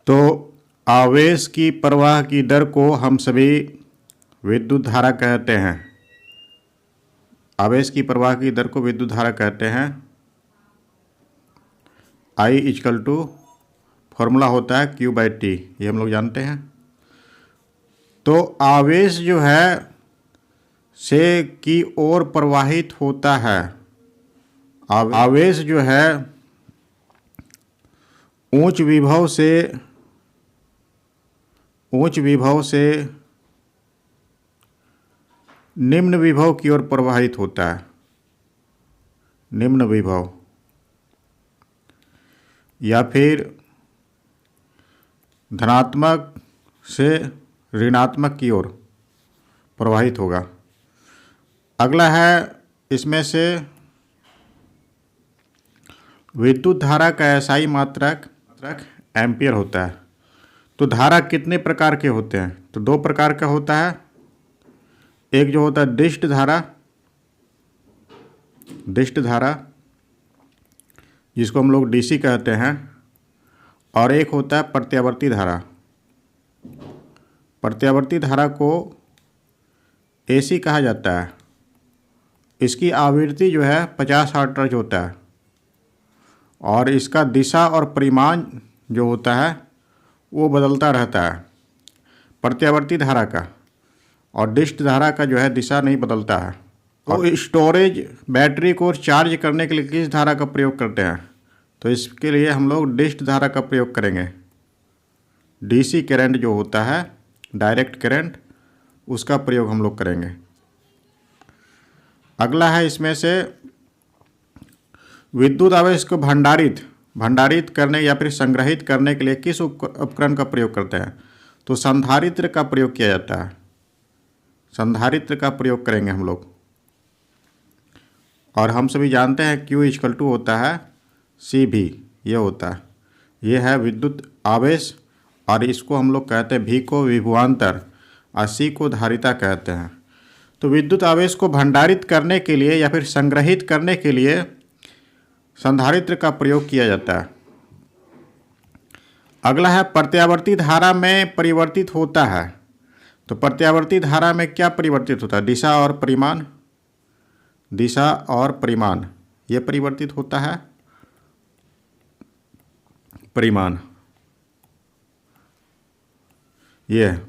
तो आवेश की प्रवाह की दर को हम सभी विद्युत धारा कहते हैं। आवेश की प्रवाह की दर को विद्युत धारा कहते हैं। I इक्वल टू फॉर्मूला होता है Q/T, ये हम लोग जानते हैं। तो आवेश जो है से की ओर प्रवाहित होता है। आवेश जो है उच्च विभव से निम्न विभव की ओर प्रवाहित होता है। निम्न विभव या फिर धनात्मक से ऋणात्मक की ओर प्रवाहित होगा। अगला है इसमें से विद्युत धारा का SI मात्रक एम्पियर होता है। तो धारा कितने प्रकार के होते हैं? तो दो प्रकार का होता है। एक जो होता है दिष्ट धारा जिसको हम लोग DC कहते हैं, और एक होता है प्रत्यावर्ती धारा। प्रत्यावर्ती धारा को AC कहा जाता है। इसकी आवृत्ति जो है 50 हर्ट्ज होता है और इसका दिशा और परिमाण जो होता है वो बदलता रहता है प्रत्यावर्ती धारा का, और डिस्ट धारा का जो है दिशा नहीं बदलता है। तो स्टोरेज बैटरी को चार्ज करने के लिए किस धारा का प्रयोग करते हैं? तो इसके लिए हम लोग डिस्ट धारा का प्रयोग करेंगे। DC करंट जो होता है, डायरेक्ट करंट, उसका प्रयोग हम लोग करेंगे। अगला है इसमें से विद्युत आवेश को भंडारित करने या फिर संग्रहित करने के लिए किस उपकरण का प्रयोग करते हैं? तो संधारित्र का प्रयोग किया जाता है। संधारित्र का प्रयोग करेंगे हम लोग। और हम सभी जानते हैं Q इक्वल टू होता है CV, ये होता है, ये है विद्युत आवेश, और इसको हम लोग कहते हैं V को विभवांतर और C को धारिता कहते हैं। तो विद्युत आवेश को भंडारित करने के लिए या फिर संग्रहित करने के लिए संधारित्र का प्रयोग किया जाता है। अगला है प्रत्यावर्ती धारा में परिवर्तित होता है। तो प्रत्यावर्ती धारा में क्या परिवर्तित होता है? दिशा और परिमाण, ये परिवर्तित होता है। परिमाण ये है।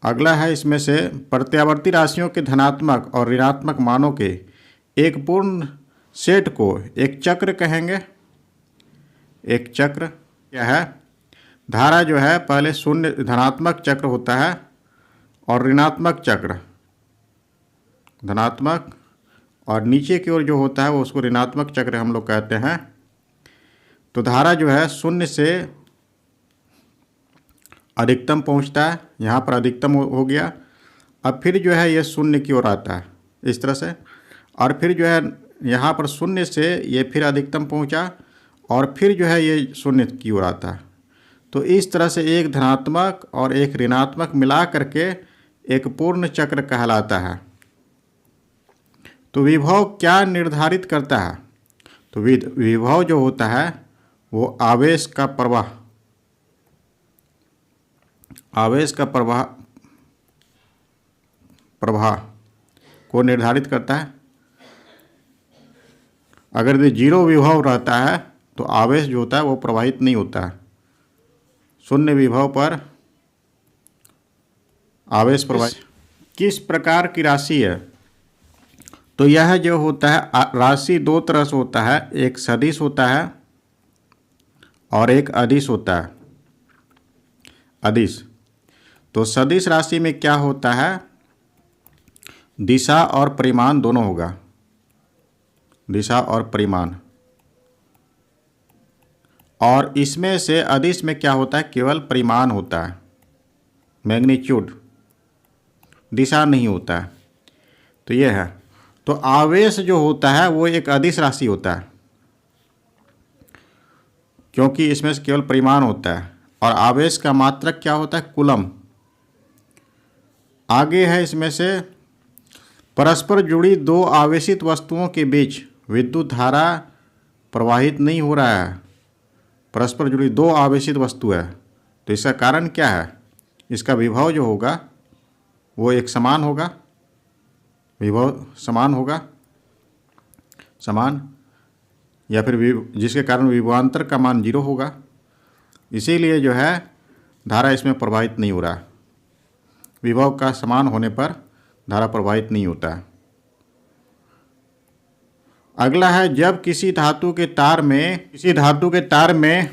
अगला है इसमें से प्रत्यावर्ती राशियों के धनात्मक और ऋणात्मक मानों के एक पूर्ण सेट को एक चक्र कहेंगे। एक चक्र क्या है? धारा जो है पहले शून्य धनात्मक चक्र होता है और ऋणात्मक चक्र, धनात्मक, और नीचे की ओर जो होता है वो उसको ऋणात्मक चक्र हम लोग कहते हैं। तो धारा जो है शून्य से अधिकतम पहुंचता है, यहाँ पर अधिकतम हो गया। अब फिर जो है ये शून्य की ओर आता है इस तरह से, और फिर जो है यहाँ पर शून्य से ये फिर अधिकतम पहुँचा और फिर जो है ये शून्य की ओर आता है। तो इस तरह से एक धनात्मक और एक ऋणात्मक मिला करके एक पूर्ण चक्र कहलाता है। तो विभव क्या निर्धारित करता है? तो विभव जो होता है वो आवेश का प्रवाह को निर्धारित करता है। अगर ये 0 विभव रहता है तो आवेश जो होता है वो प्रवाहित नहीं होता है। शून्य विभव पर आवेश प्रवाहित। किस प्रकार की राशि है? तो यह जो होता है राशि दो तरह से होता है, एक सदिश होता है और एक अदिश होता है। अदिश, तो सदिश राशि में क्या होता है? दिशा और परिमाण दोनों होगा। दिशा और परिमाण। और इसमें से अदिश में क्या होता है? केवल परिमाण होता है, मैग्नीट्यूड, दिशा नहीं होता है। तो ये है। तो आवेश जो होता है वो एक अदिश राशि होता है क्योंकि इसमें से केवल परिमाण होता है, और आवेश का मात्रक क्या होता है? कूलम। आगे है इसमें से परस्पर जुड़ी दो आवेशित वस्तुओं के बीच विद्युत धारा प्रवाहित नहीं हो रहा है। परस्पर जुड़ी दो आवेशित वस्तु है, तो इसका कारण क्या है? इसका विभव जो होगा वो एक समान होगा, विभव समान होगा, समान, या फिर जिसके कारण विभवांतर का मान 0 होगा। इसीलिए जो है धारा इसमें प्रवाहित नहीं हो रहा। विभव का समान होने पर धारा प्रवाहित नहीं होता है। अगला है, जब किसी धातु के तार में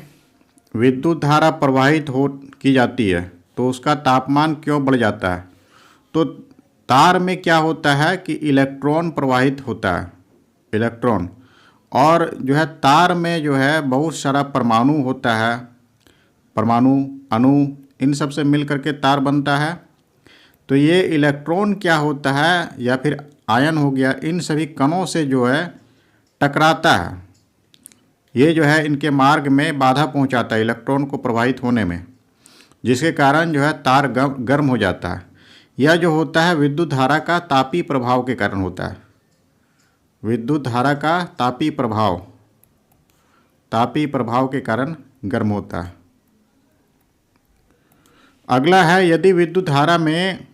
विद्युत धारा प्रवाहित की जाती है तो उसका तापमान क्यों बढ़ जाता है? तो तार में क्या होता है कि इलेक्ट्रॉन प्रवाहित होता है, इलेक्ट्रॉन, और जो है तार में जो है बहुत सारा परमाणु होता है, परमाणु, अणु, इन सब से मिल करके तार बनता है। तो ये इलेक्ट्रॉन क्या होता है या फिर आयन हो गया, इन सभी कणों से जो है टकराता है। ये जो है इनके मार्ग में बाधा पहुंचाता है इलेक्ट्रॉन को प्रवाहित होने में, जिसके कारण जो है तार गर्म हो जाता है। यह जो होता है विद्युत धारा का तापीय प्रभाव के कारण होता है। विद्युत धारा का तापीय प्रभाव के कारण गर्म होता है। अगला है, यदि विद्युत धारा में,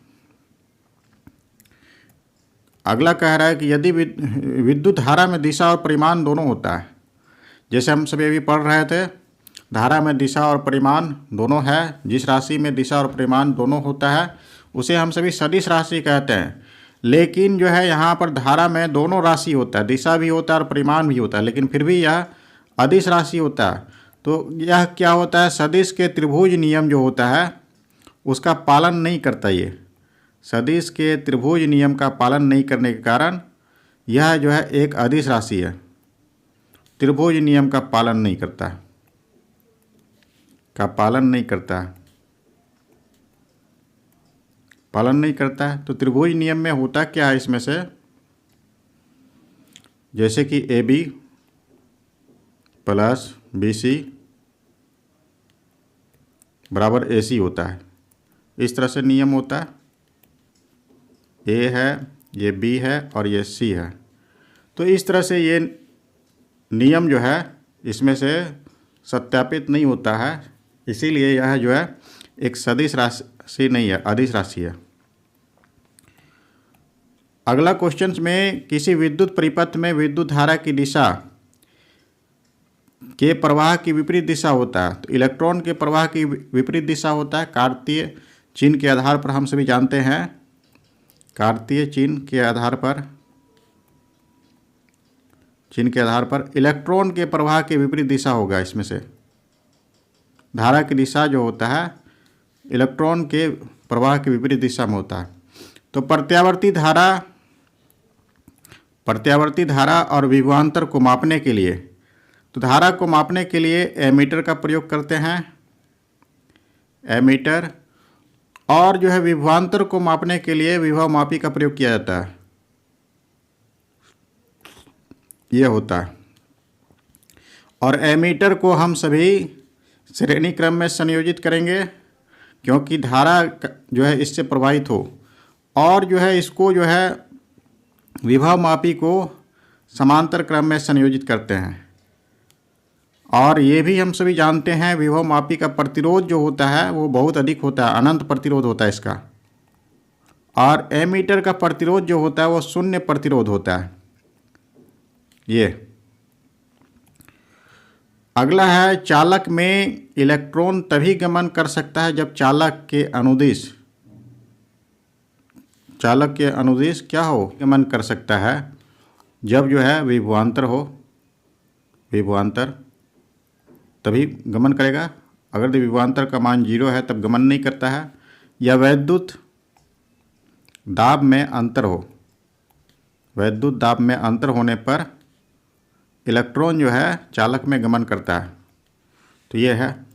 अगला कह रहा है कि यदि विद्युत धारा में दिशा और परिमाण दोनों होता है, जैसे हम सभी अभी पढ़ रहे थे, धारा में दिशा और परिमाण दोनों है। जिस राशि में दिशा और परिमाण दोनों होता है उसे हम सभी सदिश राशि कहते हैं। लेकिन जो है यहाँ पर धारा में दोनों राशि होता है, दिशा भी होता है और परिमाण भी होता है, लेकिन फिर भी यह अदिश राशि होता है। तो यह क्या होता है, सदिश के त्रिभुज नियम जो होता है उसका पालन नहीं करता। ये सदिश के त्रिभुज नियम का पालन नहीं करने के कारण यह जो है एक अदिश राशि है, त्रिभुज नियम का पालन नहीं करता, पालन नहीं करता है। तो त्रिभुज नियम में होता क्या है इसमें से, जैसे कि AB प्लस BC बराबर AC होता है, इस तरह से नियम होता है। A है, ये B है और ये C है। तो इस तरह से ये नियम जो है इसमें से सत्यापित नहीं होता है, इसीलिए यह जो है एक सदिश राशि नहीं है, अदिश राशि है। अगला क्वेश्चन में, किसी विद्युत परिपथ में विद्युत धारा की दिशा के प्रवाह की विपरीत दिशा होता है। तो इलेक्ट्रॉन के प्रवाह की विपरीत दिशा होता है। कार्तीय चिन्ह के आधार पर हम सभी जानते हैं, कार्तीय चिन्ह के आधार पर इलेक्ट्रॉन के प्रवाह की विपरीत दिशा होगा। इसमें से धारा की दिशा जो होता है इलेक्ट्रॉन के प्रवाह की विपरीत दिशा में होता है। तो प्रत्यावर्ती धारा और विभवांतर को मापने के लिए, तो धारा को मापने के लिए एमीटर का प्रयोग करते हैं, एमीटर, और जो है विभवांतर को मापने के लिए विभव मापी का प्रयोग किया जाता है, यह होता है। और एमीटर को हम सभी श्रेणी क्रम में संयोजित करेंगे, क्योंकि धारा जो है इससे प्रवाहित हो, और जो है इसको जो है विभव मापी को समांतर क्रम में संयोजित करते हैं। और ये भी हम सभी जानते हैं विभव मापी का प्रतिरोध जो होता है वो बहुत अधिक होता है, अनंत प्रतिरोध होता है इसका। और एमीटर का प्रतिरोध जो होता है वो शून्य प्रतिरोध होता है। ये अगला है, चालक में इलेक्ट्रॉन तभी गमन कर सकता है जब चालक के अनुदिश क्या हो, गमन कर सकता है जब जो है विभवांतर हो, विभवांतर तभी गमन करेगा। अगर विभवांतर का मान 0 है तब गमन नहीं करता है। या वैद्युत दाब में अंतर हो, वैद्युत दाब में अंतर होने पर इलेक्ट्रॉन जो है चालक में गमन करता है। तो ये है।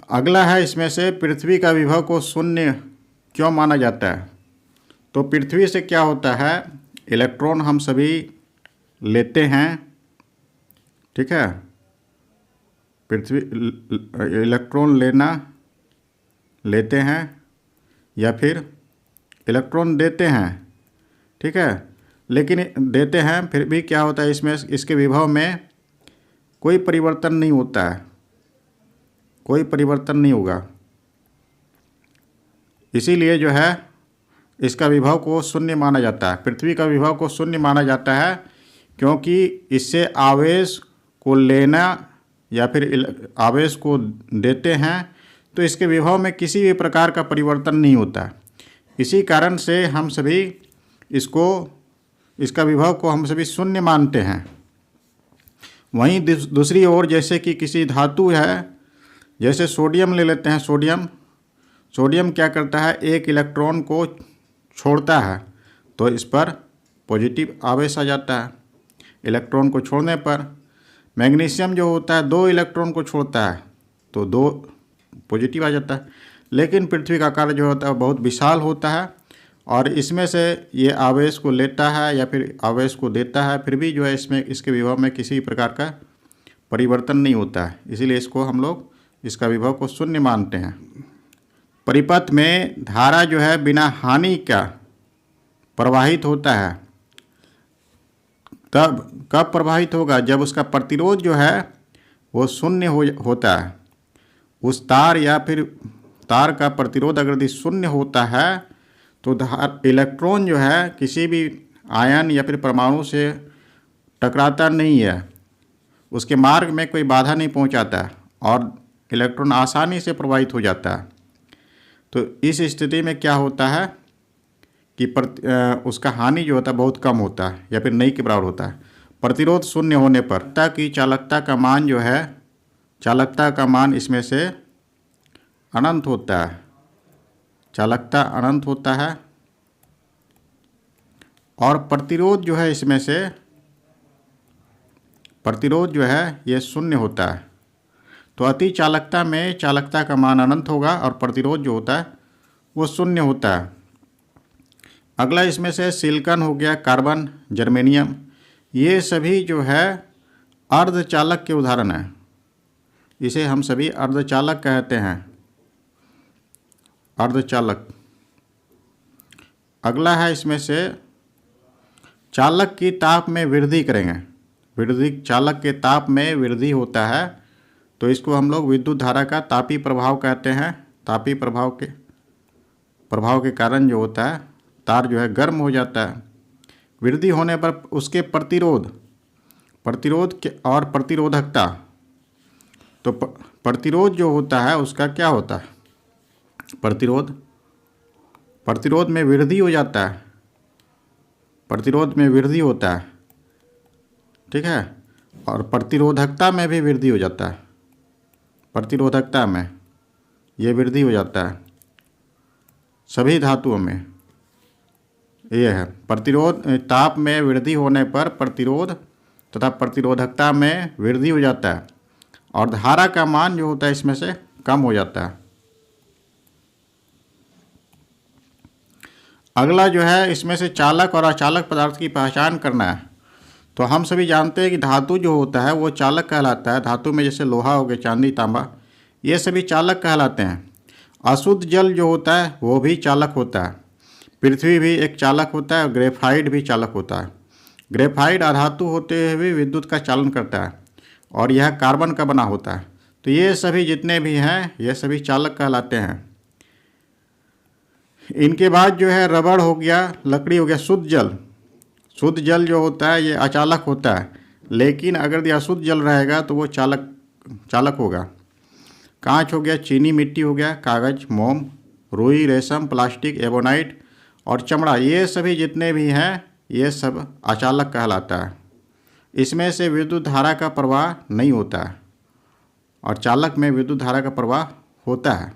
अगला है, इसमें से पृथ्वी का विभव को शून्य क्यों माना जाता है। तो पृथ्वी से क्या होता है, इलेक्ट्रॉन हम सभी लेते हैं, ठीक है, पृथ्वी इलेक्ट्रॉन लेते हैं या फिर इलेक्ट्रॉन देते हैं, ठीक है, लेकिन देते हैं फिर भी क्या होता है इसमें, इसके विभव में कोई परिवर्तन नहीं होता है, कोई परिवर्तन नहीं होगा। इसीलिए जो है इसका विभव को शून्य माना जाता है। पृथ्वी का विभव को शून्य माना जाता है क्योंकि इससे आवेश को लेना या फिर आवेश को देते हैं तो इसके विभव में किसी भी प्रकार का परिवर्तन नहीं होता। इसी कारण से हम सभी इसका विभव को हम सभी शून्य मानते हैं। वहीं दूसरी ओर जैसे कि किसी धातु है, जैसे सोडियम ले लेते हैं। सोडियम क्या करता है, एक इलेक्ट्रॉन को छोड़ता है तो इस पर पॉजिटिव आवेश आ जाता है। इलेक्ट्रॉन को छोड़ने पर मैग्नीशियम जो होता है 2 इलेक्ट्रॉन को छोड़ता है तो 2 पॉजिटिव आ जाता है। लेकिन पृथ्वी का आकार जो होता है बहुत विशाल होता है और इसमें से ये आवेश को लेता है या फिर आवेश को देता है, फिर भी जो है इसके विभव में किसी प्रकार का परिवर्तन नहीं होता है। इसीलिए इसको हम लोग इसका विभव को शून्य मानते हैं। परिपथ में धारा जो है बिना हानि का प्रवाहित होता है। तब कब प्रवाहित होगा, जब उसका प्रतिरोध जो है वो शून्य होता है। उस तार या फिर तार का प्रतिरोध अगर यदि शून्य होता है तो इलेक्ट्रॉन जो है किसी भी आयन या फिर परमाणु से टकराता नहीं है, उसके मार्ग में कोई बाधा नहीं पहुंचाता और इलेक्ट्रॉन आसानी से प्रवाहित हो जाता है। तो इस स्थिति में क्या होता है कि उसका हानि जो होता है बहुत कम होता है या फिर नहीं के बराबर होता है। प्रतिरोध शून्य होने पर की चालकता का मान जो है, चालकता का मान इसमें से अनंत होता है। चालकता अनंत होता है और प्रतिरोध जो है इसमें से प्रतिरोध जो है ये शून्य होता है। तो अति चालकता में चालकता का मान अनंत होगा और प्रतिरोध जो होता है वो शून्य होता है। अगला इसमें से सिलिकॉन हो गया, कार्बन, जर्मेनियम, ये सभी जो है अर्धचालक के उदाहरण हैं। इसे हम सभी अर्धचालक कहते हैं, अर्धचालक। अगला है इसमें से चालक की ताप में वृद्धि करेंगे। चालक के ताप में वृद्धि होता है तो इसको हम लोग विद्युत धारा का तापीय प्रभाव कहते हैं। तापीय प्रभाव के कारण जो होता है तार जो है गर्म हो जाता है। वृद्धि होने पर उसके प्रतिरोध और प्रतिरोधकता, तो प्रतिरोध जो होता है उसका क्या होता है, प्रतिरोध में वृद्धि हो जाता है, प्रतिरोध में वृद्धि होता है, ठीक है। और प्रतिरोधकता में भी वृद्धि हो जाता है, प्रतिरोधकता में ये वृद्धि हो जाता है सभी धातुओं में। ये है प्रतिरोध, ताप में वृद्धि होने पर प्रतिरोध तथा प्रतिरोधकता में वृद्धि हो जाता है और धारा का मान जो होता है इसमें से कम हो जाता है। अगला जो है इसमें से चालक और अचालक पदार्थ की पहचान करना है। तो हम सभी जानते हैं कि धातु जो होता है वो चालक कहलाता है। धातु में जैसे लोहा हो गया, चांदी, तांबा, ये सभी चालक कहलाते हैं। अशुद्ध जल जो होता है वो भी चालक होता है। पृथ्वी भी एक चालक होता है, ग्रेफाइट भी चालक होता है। ग्रेफाइट अधातु होते हुए भी विद्युत का चालन करता है और यह कार्बन का बना होता है। तो ये सभी जितने भी हैं ये सभी चालक कहलाते हैं। इनके बाद जो है रबड़ हो गया, लकड़ी हो गया, शुद्ध जल जो होता है ये अचालक होता है, लेकिन अगर ये अशुद्ध जल रहेगा तो वो चालक होगा। कांच हो गया, चीनी मिट्टी हो गया, कागज़, मोम, रुई, रेशम, प्लास्टिक, एबोनाइट और चमड़ा, ये सभी जितने भी हैं ये सब अचालक कहलाता है। इसमें से विद्युत धारा का प्रवाह नहीं होता है और चालक में विद्युत धारा का प्रवाह होता है।